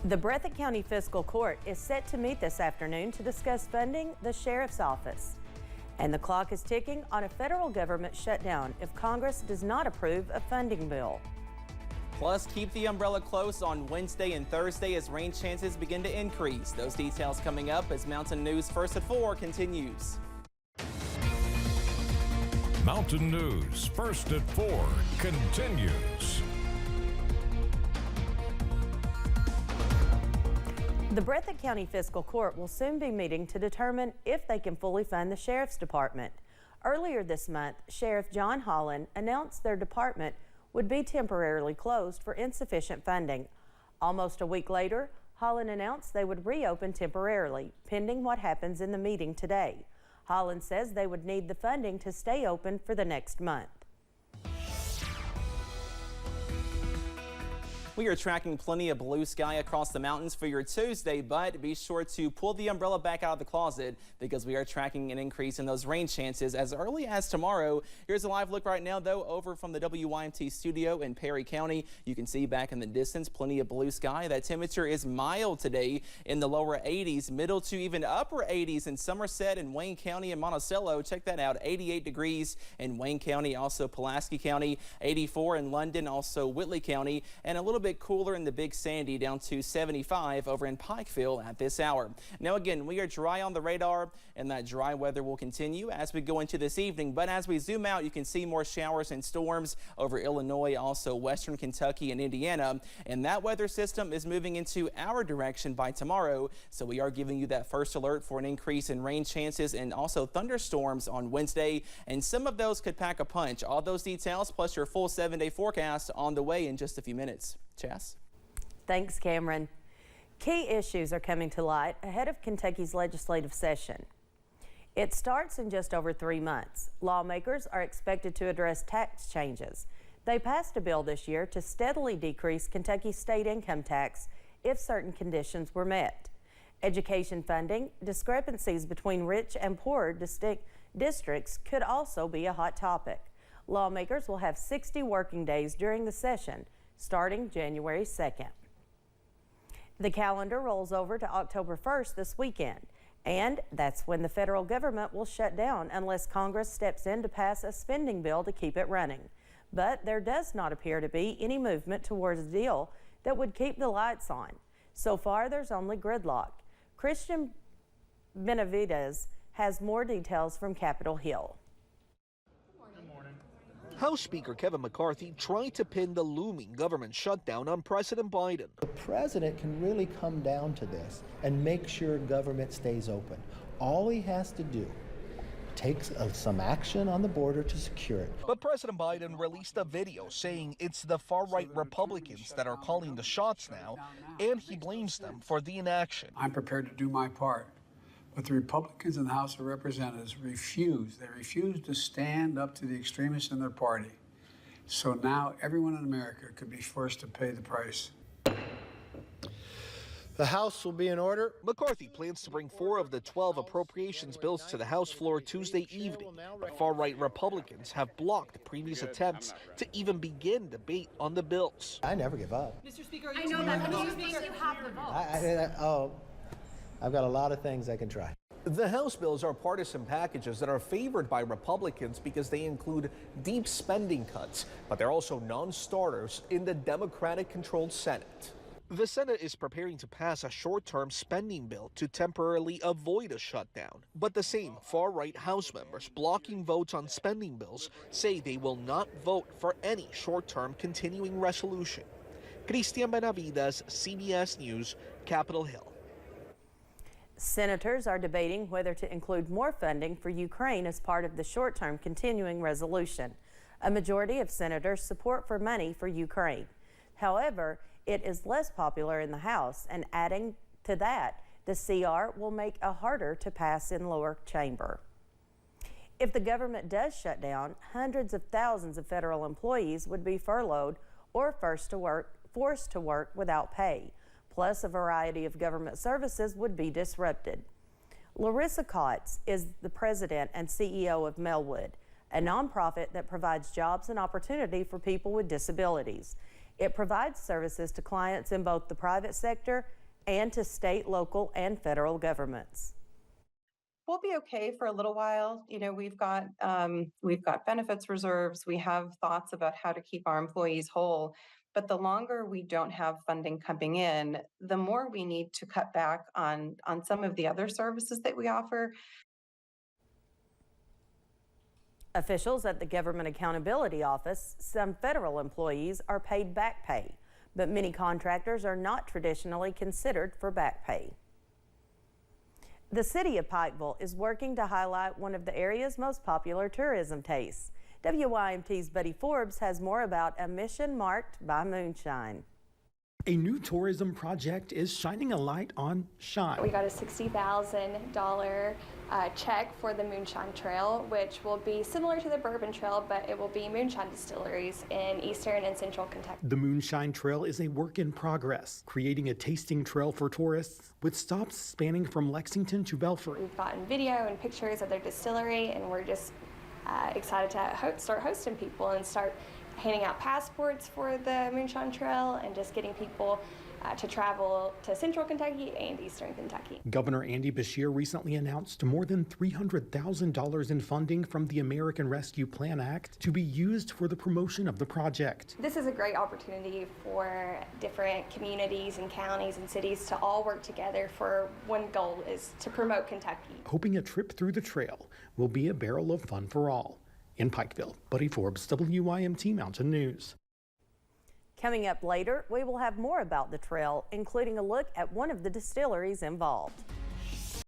The Breathitt County Fiscal Court is set to meet this afternoon to discuss funding the Sheriff's Office. And the clock is ticking on a federal government shutdown if Congress does not approve a funding bill. Plus, keep the umbrella close on Wednesday and Thursday as rain chances begin to increase. Those details coming up as Mountain News First at 4 continues. Mountain News First at 4 continues. The Breathitt County Fiscal Court will soon be meeting to determine if they can fully fund the Sheriff's Department. Earlier this month, Sheriff John Holland announced their department would be temporarily closed for insufficient funding. Almost a week later, Holland announced they would reopen temporarily, pending what happens in the meeting today. Holland says they would need the funding to stay open for the next month. We are tracking plenty of blue sky across the mountains for your Tuesday, but be sure to pull the umbrella back out of the closet because we are tracking an increase in those rain chances as early as tomorrow. Here's a live look right now, though, over from the WYMT studio in Perry County. You can see back in the distance plenty of blue sky. That temperature is mild today in the lower 80s, middle to even upper 80s in Somerset and Wayne County and Monticello. Check that out, 88 degrees in Wayne County, also Pulaski County, 84 in London, also Whitley County, and a little bit cooler in the Big Sandy, down to 75 over in Pikeville at this hour. Now again, we are dry on the radar, and that dry weather will continue as we go into this evening. But as we zoom out, you can see more showers and storms over Illinois, also western Kentucky and Indiana. And that weather system is moving into our direction by tomorrow. So we are giving you that first alert for an increase in rain chances and also thunderstorms on Wednesday. And some of those could pack a punch. All those details plus your full 7-day forecast on the way in just a few minutes. Chess. Thanks, Cameron. Key issues are coming to light ahead of Kentucky's legislative session. It starts in just over 3 months. Lawmakers are expected to address tax changes. They passed a bill this year to steadily decrease Kentucky's state income tax if certain conditions were met. Education funding, discrepancies between rich and poor districts could also be a hot topic. Lawmakers will have 60 working days during the session, starting January 2nd. The calendar rolls over to October 1st this weekend, and that's when the federal government will shut down unless Congress steps in to pass a spending bill to keep it running. But there does not appear to be any movement towards a deal that would keep the lights on. So far, there's only gridlock. Christian Benavides has more details from Capitol Hill. House Speaker Kevin McCarthy tried to pin the looming government shutdown on President Biden. The president can really come down to this and make sure government stays open. All he has to do takes some action on the border to secure it. But President Biden released a video saying it's the far-right Republicans that are calling the shots now, and he blames them for the inaction. I'm prepared to do my part. But the Republicans in the House of Representatives refuse to stand up to the extremists in their party. So now everyone in America could be forced to pay the price. The House will be in order. McCarthy plans to bring 4 of the 12 appropriations bills to the House floor Tuesday evening. But far-right Republicans have blocked previous attempts to even begin debate on the bills. I never give up. Mr. Speaker, I know that, Mr. Speaker, you have the votes. I've got a lot of things I can try. The House bills are partisan packages that are favored by Republicans because they include deep spending cuts, but they're also non-starters in the Democratic-controlled Senate. The Senate is preparing to pass a short-term spending bill to temporarily avoid a shutdown. But the same far-right House members blocking votes on spending bills say they will not vote for any short-term continuing resolution. Christian Benavides, CBS News, Capitol Hill. Senators are debating whether to include more funding for Ukraine as part of the short-term continuing resolution. A majority of senators support for money for Ukraine. However, it is less popular in the House, and adding to that, the CR will make it harder to pass in lower chamber. If the government does shut down, hundreds of thousands of federal employees would be furloughed or forced to work without pay. Plus, a variety of government services would be disrupted. Larissa Kotz is the president and CEO of Melwood, a nonprofit that provides jobs and opportunity for people with disabilities. It provides services to clients in both the private sector and to state, local, and federal governments. We'll be okay for a little while. You know, we've got benefits reserves. We have thoughts about how to keep our employees whole. But the longer we don't have funding coming in, the more we need to cut back on some of the other services that we offer. Officials at the Government Accountability Office, some federal employees are paid back pay, but many contractors are not traditionally considered for back pay. The city of Pikeville is working to highlight one of the area's most popular tourism tastes. WYMT's Buddy Forbes has more about a mission marked by moonshine. A new tourism project is shining a light on shine. We got a $60,000 check for the Moonshine Trail, which will be similar to the Bourbon Trail, but it will be moonshine distilleries in eastern and central Kentucky. The Moonshine Trail is a work in progress, creating a tasting trail for tourists with stops spanning from Lexington to Belfort. We've gotten video and pictures of their distillery, and we're just excited to start hosting people and start handing out passports for the Moonshine Trail and just getting people to travel to central Kentucky and eastern Kentucky. Governor Andy Beshear recently announced more than $300,000 in funding from the American Rescue Plan Act to be used for the promotion of the project. This is a great opportunity for different communities and counties and cities to all work together for one goal, is to promote Kentucky. Hoping a trip through the trail will be a barrel of fun for all. In Pikeville, Buddy Forbes, WYMT Mountain News. Coming up later, we will have more about the trail, including a look at one of the distilleries involved.